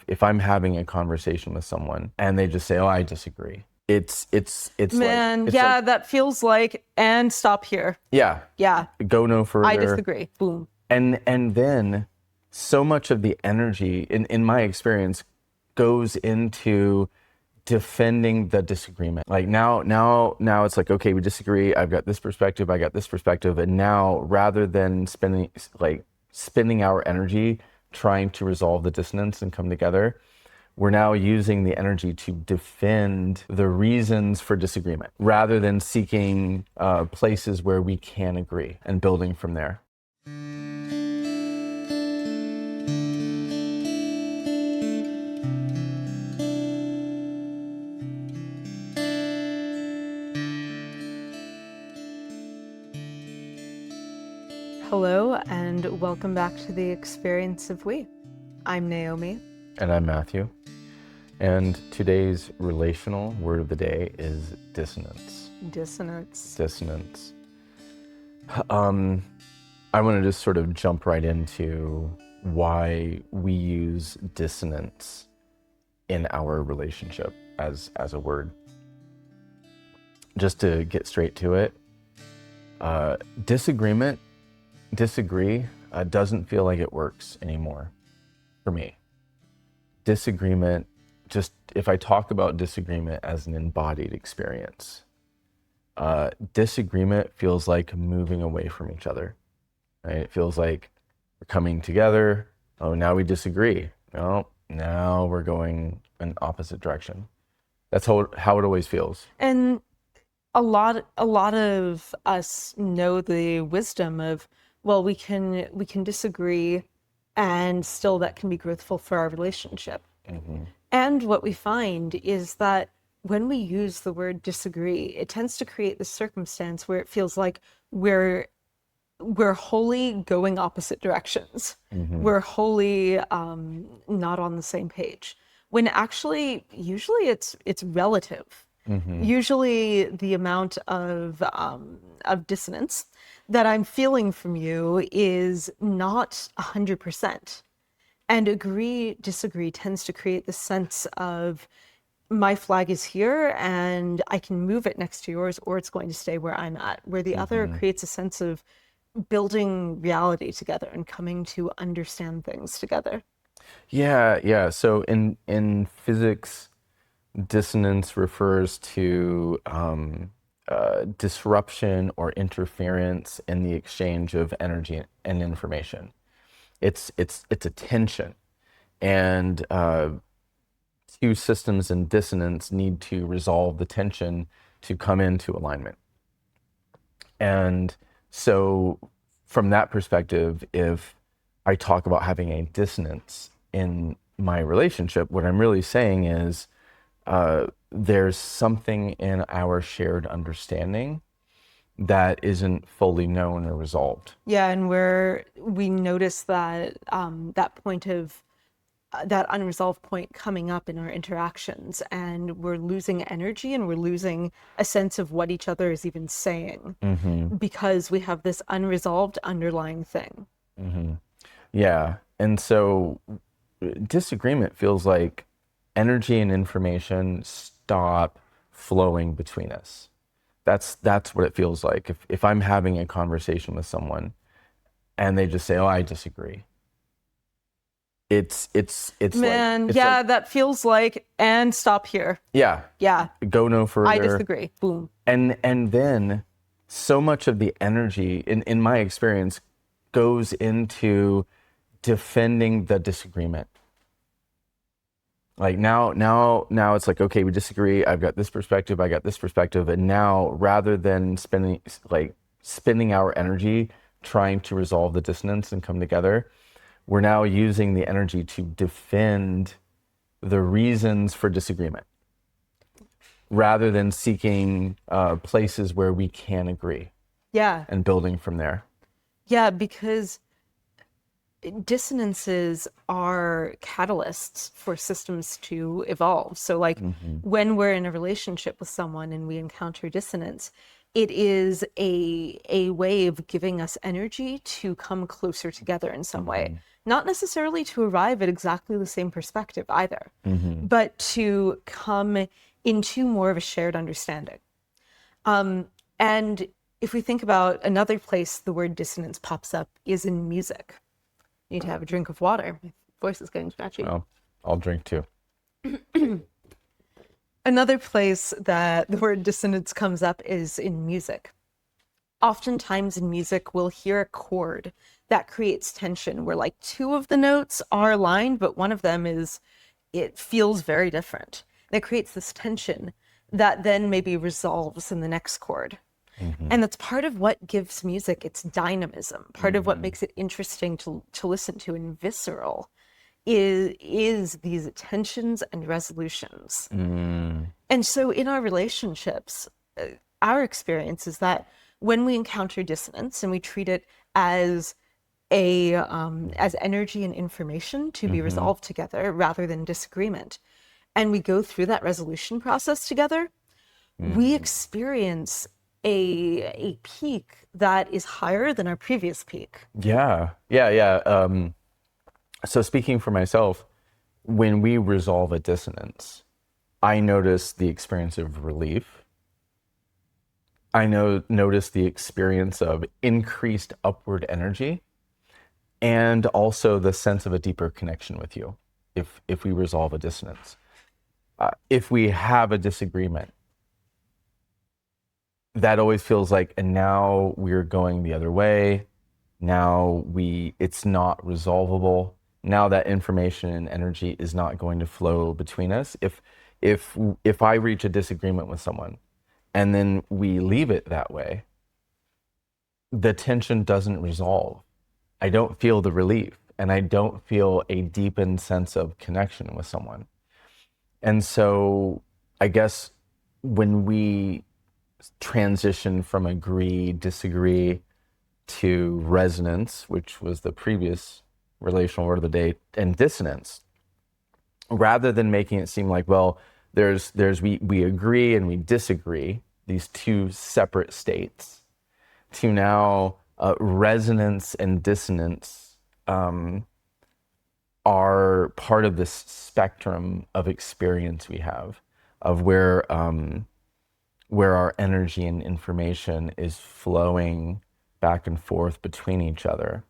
If I'm having a conversation with someone and they just say, "Oh, I disagree," it's Man, like, yeah, that feels like, and stop here. yeah, Yeah, go no I further. disagree. Boom. And then so much of the energy in my experience goes into defending the disagreement. Like now it's like, okay, we disagree. I've got this perspective, I got this perspective. And now rather than spending our energy trying to resolve the dissonance and come together, we're now using the energy to defend the reasons for disagreement rather than seeking places where we can agree and building from there. Hello, and welcome back to the Experience of We. I'm Naomi. And I'm Matthew. And today's relational word of the day is dissonance. Dissonance. Dissonance. I want to just sort of jump right into why we use dissonance in our relationship as a word. Just to get straight to it, disagree doesn't feel like it works anymore for me. Disagreement, just if I talk about disagreement as an embodied experience, disagreement feels like moving away from each other, right? It feels like we're coming together. Oh, now we disagree. No, now we're going in opposite direction. That's how it always feels. And a lot of us know the wisdom of, well, we can disagree and still that can be growthful for our relationship. Mm-hmm. And what we find is that when we use the word disagree, it tends to create this circumstance where it feels like we're wholly going opposite directions. Mm-hmm. We're wholly not on the same page. When actually, usually it's relative. Mm-hmm. Usually the amount of dissonance that I'm feeling from you is not 100%. And disagree tends to create this sense of my flag is here and I can move it next to yours, or it's going to stay where I'm at, where the other creates a sense of building reality together and coming to understand things together. Yeah. So in physics, dissonance refers to disruption or interference in the exchange of energy and information. It's a tension, and two systems in dissonance need to resolve the tension to come into alignment. And so, from that perspective, if I talk about having a dissonance in my relationship, what I'm really saying is there's something in our shared understanding that isn't fully known or resolved. Yeah, and where we notice that that point of that unresolved point coming up in our interactions, and we're losing energy and we're losing a sense of what each other is even saying because we have this unresolved underlying thing. Yeah. And so disagreement feels like energy and information stop flowing between us. That's what it feels like. If I'm having a conversation with someone and they just say, "Oh, I disagree." It's Man, like, yeah, that feels like, and stop here. yeah, Yeah, go no further. I disagree. Boom. And then so much of the energy in my experience goes into defending the disagreement. Like now it's like, okay, we disagree. I've got this perspective, I got this perspective. And now rather than spending our energy trying to resolve the dissonance and come together, we're now using the energy to defend the reasons for disagreement rather than seeking places where we can agree. Yeah. And building from there. Yeah, because dissonances are catalysts for systems to evolve. So like when we're in a relationship with someone and we encounter dissonance, It is a way of giving us energy to come closer together in some way. Not necessarily to arrive at exactly the same perspective either, but to come into more of a shared understanding. And if we think about another place the word dissonance pops up is in music. Need to have a drink of water. My voice is getting scratchy. Well, I'll drink too. Another place that the word dissonance comes up is in music. Oftentimes in music, we'll hear a chord that creates tension where like two of the notes are aligned, but one of them it feels very different. And it creates this tension that then maybe resolves in the next chord. And that's part of what gives music its dynamism, part of what makes it interesting to listen to and visceral is these tensions and resolutions. And so in our relationships, our experience is that when we encounter dissonance and we treat it as as energy and information to be resolved together rather than disagreement, and we go through that resolution process together, we experience a peak that is higher than our previous peak. Yeah. So speaking for myself, when we resolve a dissonance, I notice the experience of relief. I notice the experience of increased upward energy, and also the sense of a deeper connection with you. If we resolve a dissonance, if we have a disagreement, that always feels like, and now we're going the other way. Now it's not resolvable. Now that information and energy is not going to flow between us. If I reach a disagreement with someone and then we leave it that way, the tension doesn't resolve. I don't feel the relief, and I don't feel a deepened sense of connection with someone. And so I guess when we transition from agree, disagree to resonance, which was the previous relational word of the day, and dissonance, rather than making it seem like, well, we agree and we disagree, these two separate states, to now resonance and dissonance are part of this spectrum of experience we have, of where our energy and information is flowing back and forth between each other.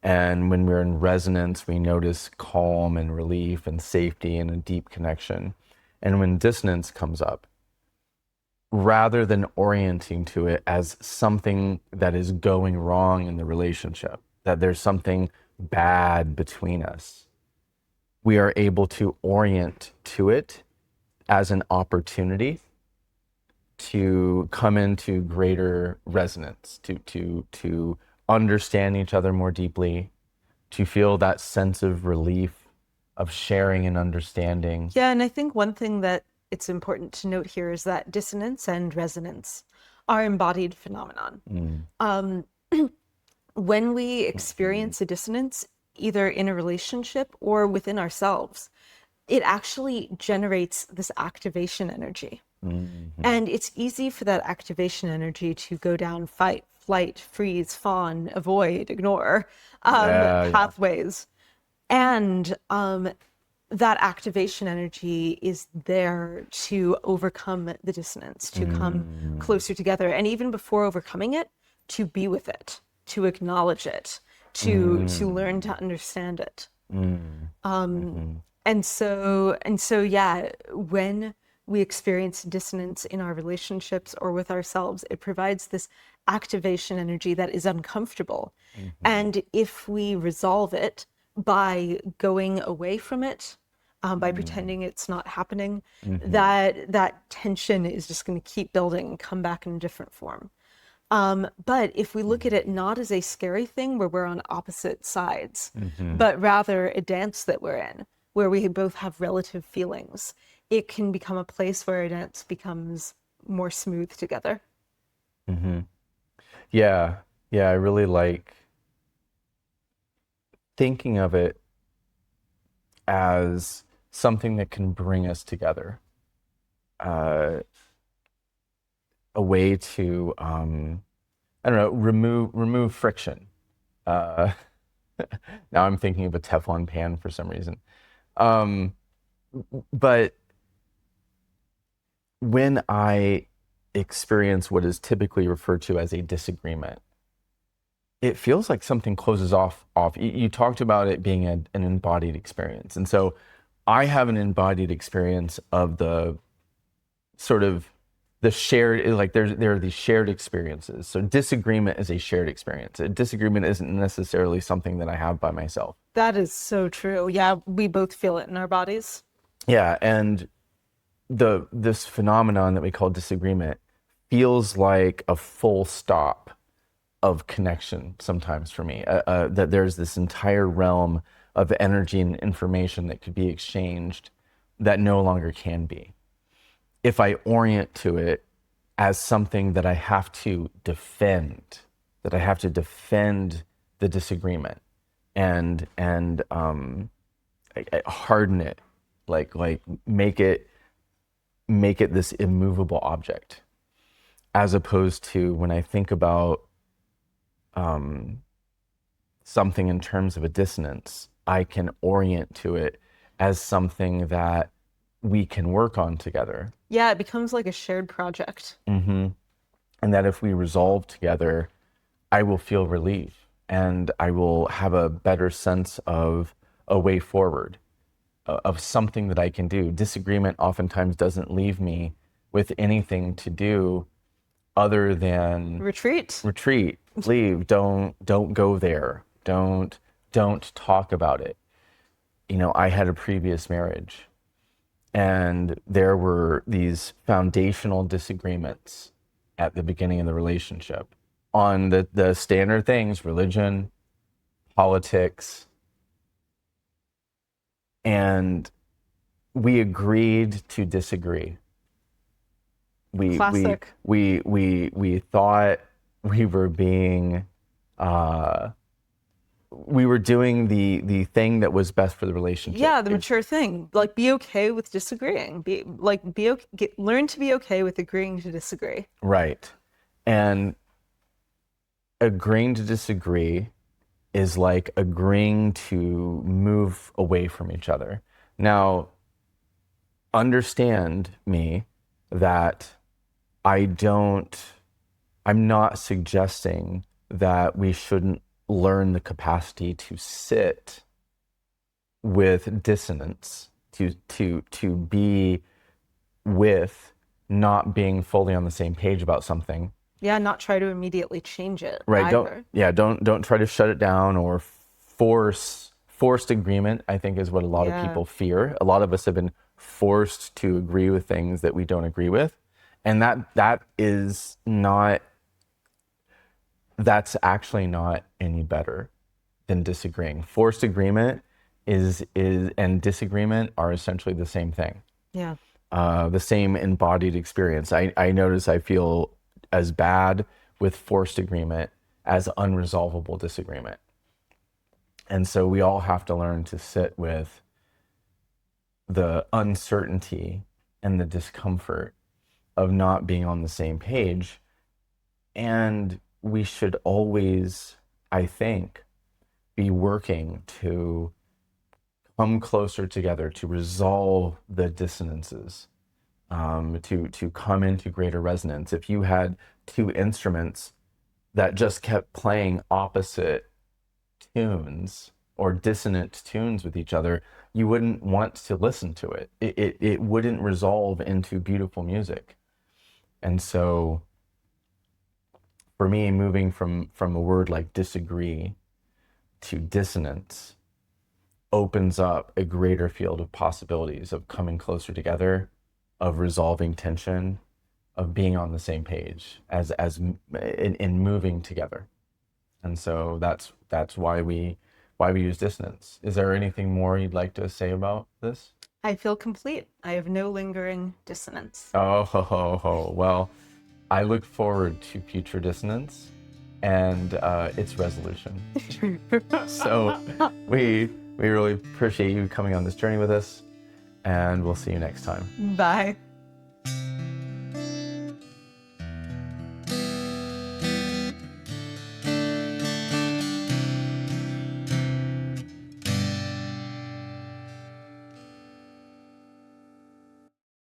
And when we're in resonance, we notice calm and relief and safety and a deep connection. And when dissonance comes up, rather than orienting to it as something that is going wrong in the relationship, that there's something bad between us, we are able to orient to it as an opportunity to come into greater resonance, to understand each other more deeply, to feel that sense of relief, of sharing and understanding. Yeah, and I think one thing that it's important to note here is that dissonance and resonance are embodied phenomenon. When we experience a dissonance, either in a relationship or within ourselves, it actually generates this activation energy. And it's easy for that activation energy to go down fight, flight, freeze, fawn, avoid, ignore pathways. And that activation energy is there to overcome the dissonance, to come closer together. And even before overcoming it, to be with it, to acknowledge it, to learn to understand it. And so, yeah, when we experience dissonance in our relationships or with ourselves, it provides this activation energy that is uncomfortable. And if we resolve it by going away from it, by pretending it's not happening, that tension is just going to keep building and come back in a different form. But if we look at it not as a scary thing where we're on opposite sides, but rather a dance that we're in, where we both have relative feelings, it can become a place where a dance becomes more smooth together. Yeah, I really like thinking of it as something that can bring us together. a way to I don't know, remove friction. Uh, now I'm thinking of a Teflon pan for some reason. Um, but when I experience what is typically referred to as a disagreement, it feels like something closes off. You talked about it being an embodied experience. And so I have an embodied experience of the sort of the shared, like there are these shared experiences. So disagreement is a shared experience. A disagreement isn't necessarily something that I have by myself. That is so true. Yeah, we both feel it in our bodies. Yeah, and this phenomenon that we call disagreement feels like a full stop of connection sometimes for me. That there's this entire realm of energy and information that could be exchanged that no longer can be. If I orient to it as something that I have to defend, the disagreement and harden it, like make it this immovable object, as opposed to when I think about something in terms of a dissonance, I can orient to it as something that we can work on together. Yeah, it becomes like a shared project. And that if we resolve together, I will feel relief and I will have a better sense of a way forward, of something that I can do. Disagreement oftentimes doesn't leave me with anything to do other than Retreat. leave, don't go there, don't talk about it. You know, I had a previous marriage and there were these foundational disagreements at the beginning of the relationship on the standard things: religion, politics, and we agreed to disagree. Classic. We thought we were being we were doing the thing that was best for the relationship. Yeah, the mature thing. Like, be okay with disagreeing. Learn to be okay with agreeing to disagree. Right. And agreeing to disagree is like agreeing to move away from each other. Now, understand me that I'm not suggesting that we shouldn't learn the capacity to sit with dissonance, to be with not being fully on the same page about something. Yeah, not try to immediately change it. Right. Either. Don't try to shut it down or forced agreement, I think, is what a lot of people fear. A lot of us have been forced to agree with things that we don't agree with. And that's actually not any better than disagreeing. Forced agreement and disagreement are essentially the same thing. Yeah. The same embodied experience. I notice I feel as bad with forced agreement as unresolvable disagreement. And so we all have to learn to sit with the uncertainty and the discomfort of not being on the same page. And we should always, I think, be working to come closer together, to resolve the dissonances, to come into greater resonance. If you had two instruments that just kept playing opposite tunes or dissonant tunes with each other, you wouldn't want to listen to it. It wouldn't resolve into beautiful music. And so for me, moving from a word like disagree to dissonance opens up a greater field of possibilities of coming closer together, of resolving tension, of being on the same page as in moving together. And so that's why we use dissonance. Is there anything more you'd like to say about this? I feel complete. I have no lingering dissonance. Well, I look forward to future dissonance and its resolution. So we really appreciate you coming on this journey with us, and we'll see you next time. Bye.